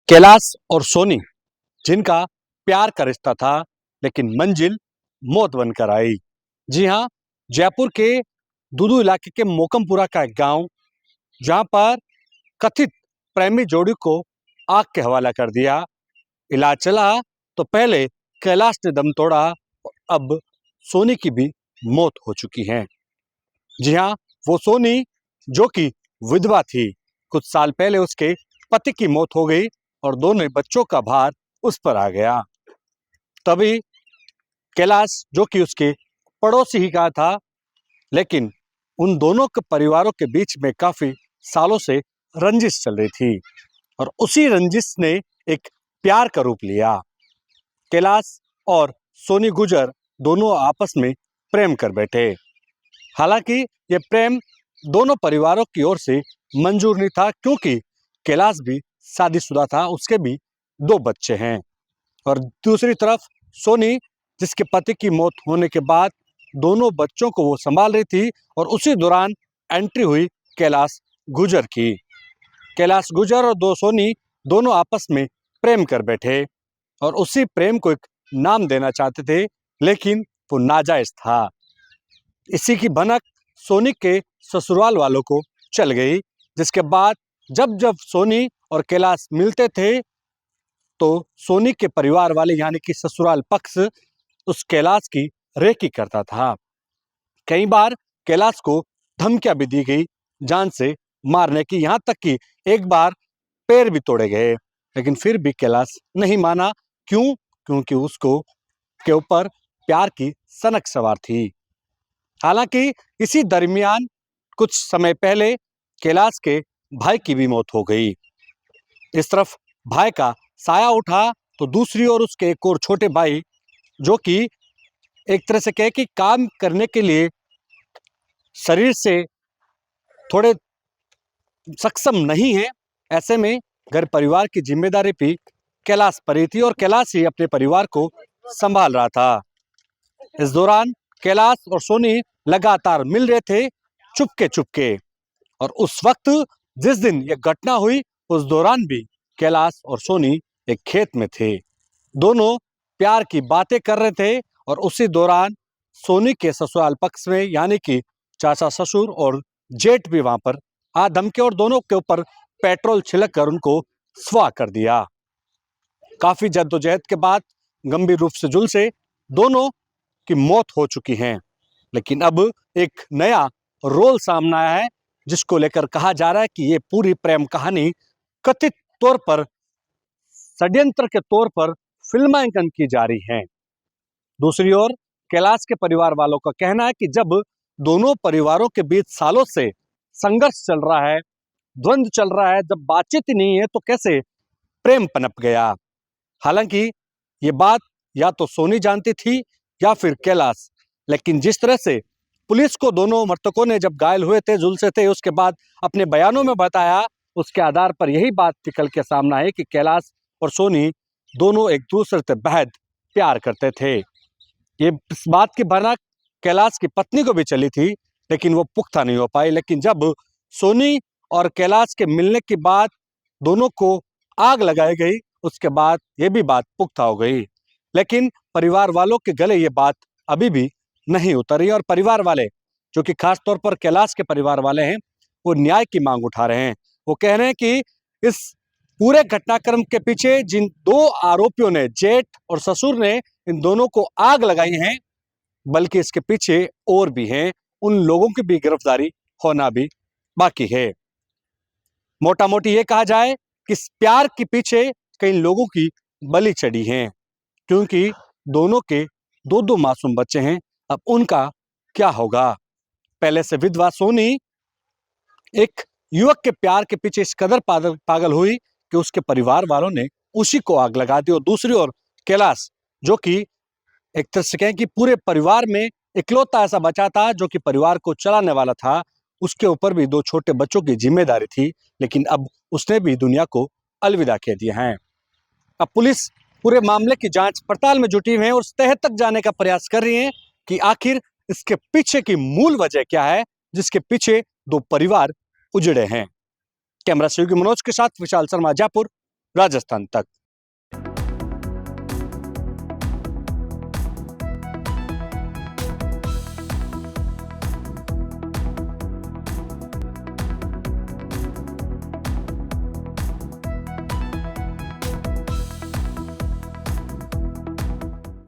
कैलाश और सोनी जिनका प्यार का रिश्ता था, लेकिन मंजिल मौत बनकर आई। जी हाँ, जयपुर के दूदू इलाके के मोकमपुरा का एक गांव, जहां पर कथित प्रेमी जोड़ी को आग के हवाला कर दिया। इलाज चला तो पहले कैलाश ने दम तोड़ा और अब सोनी की भी मौत हो चुकी है। जी हाँ, वो सोनी जो कि विधवा थी, कुछ साल पहले उसके पति की मौत हो गई और दोनों बच्चों का भार उस पर आ गया। तभी कैलाश जो कि उसके पड़ोसी ही का था, लेकिन उन दोनों के परिवारों के बीच में काफी सालों से रंजिश चल रही थी और उसी रंजिश ने एक प्यार का रूप लिया। कैलाश और सोनी गुजर दोनों आपस में प्रेम कर बैठे। हालांकि ये प्रेम दोनों परिवारों की ओर से मंजूर नहीं था, क्योंकि कैलाश भी शादीशुदा था, उसके भी 2 बच्चे हैं। और दूसरी तरफ सोनी, जिसके पति की मौत होने के बाद दोनों बच्चों को वो संभाल रही थी, और उसी दौरान एंट्री हुई कैलाश गुजर की। कैलाश गुजर और सोनी दोनों आपस में प्रेम कर बैठे और उसी प्रेम को एक नाम देना चाहते थे, लेकिन वो नाजायज था। इसी की भनक सोनी के ससुराल वालों को चल गई, जिसके बाद जब जब सोनी और कैलाश मिलते थे तो सोनी के परिवार वाले यानी कि ससुराल पक्ष उस कैलाश की रेकी करता था। कई बार कैलाश को धमकियां भी दी गई जान से मारने की, यहाँ तक कि एक बार पैर भी तोड़े गए, लेकिन फिर भी कैलाश नहीं माना। क्यों? क्योंकि उसको के ऊपर प्यार की सनक सवार थी। हालांकि इसी दरमियान कुछ समय पहले कैलाश के भाई की भी मौत हो गई। इस तरफ भाई का साया उठा तो दूसरी ओर उसके एक और छोटे भाई, जो कि एक तरह से कहे कि काम करने के लिए शरीर से थोड़े सक्षम नहीं है, ऐसे में घर परिवार की जिम्मेदारी भी कैलाश पर ही थी और कैलाश ही अपने परिवार को संभाल रहा था। इस दौरान कैलाश और सोनी लगातार मिल रहे थे, चुपके चुपके। और उस वक्त जिस दिन यह घटना हुई, उस दौरान भी कैलाश और सोनी एक खेत में थे। दोनों प्यार की बातें कर रहे थे और उसी दौरान सोनी के ससुराल पक्ष में यानी कि चाचा ससुर और जेठ भी वहां पर आ धमके और दोनों के ऊपर पेट्रोल छिड़क कर उनको स्वाह कर दिया। काफी जद्दोजहद के बाद गंभीर रूप से झुलसे दोनों की मौत हो चुकी है, लेकिन अब एक नया रोल सामने आया है, जिसको लेकर कहा जा रहा है कि ये पूरी प्रेम कहानी कथित तौर पर षड्यंत्र के तौर पर फिल्मांकन की जा रही है। दूसरी ओर कैलाश के परिवार वालों का कहना है कि जब दोनों परिवारों के बीच सालों से संघर्ष चल रहा है, द्वंद्व चल रहा है, जब बातचीत ही नहीं है तो कैसे प्रेम पनप गया। हालांकि ये बात या तो सोनी जानती थी या फिर कैलाश, लेकिन जिस तरह से पुलिस को दोनों मृतकों ने जब घायल हुए थे, झुलसे थे, उसके बाद अपने बयानों में बताया, उसके आधार पर यही बात निकल के सामने आई कि कैलाश और सोनी दोनों एक दूसरे से बेहद प्यार करते थे। ये इस बात की भनक कैलाश की पत्नी को भी चली थी, लेकिन वो पुख्ता नहीं हो पाई। लेकिन जब सोनी और कैलाश के मिलने के बाद दोनों को आग लगाई गई, उसके बाद ये भी बात पुख्ता हो गई। लेकिन परिवार वालों के गले ये बात अभी भी नहीं उतरी और परिवार वाले, जो कि खास तौर पर कैलाश के परिवार वाले हैं, वो न्याय की मांग उठा रहे हैं। वो कह रहे हैं कि इस पूरे घटनाक्रम के पीछे जिन 2 आरोपियों ने, जेठ और ससुर ने, इन दोनों को आग लगाई है, बल्कि इसके पीछे और भी हैं, उन लोगों की भी गिरफ्तारी होना भी बाकी है। मोटा मोटी ये कहा जाए कि इस प्यार के पीछे कई लोगों की बलि चढ़ी है, क्योंकि दोनों के 2-2 मासूम बच्चे हैं। अब उनका क्या होगा? पहले से विधवा सोनी एक युवक के प्यार के पीछे इस कदर पागल हुई कि उसके परिवार वालों ने उसी को आग लगा दी। और दूसरी ओर कैलाश, जो कि एक तरह से कहें कि पूरे परिवार में इकलौता ऐसा बचा था जो कि परिवार को चलाने वाला था, उसके ऊपर भी 2 छोटे बच्चों की जिम्मेदारी थी, लेकिन अब उसने भी दुनिया को अलविदा कह दिया है। अब पुलिस पूरे मामले की जांच पड़ताल में जुटी हुई है और उस तह तक जाने का प्रयास कर रही है कि आखिर इसके पीछे की मूल वजह क्या है, जिसके पीछे 2 परिवार उजड़े हैं। कैमरा सहयोगी मनोज के साथ विशाल शर्मा, जयपुर, राजस्थान तक।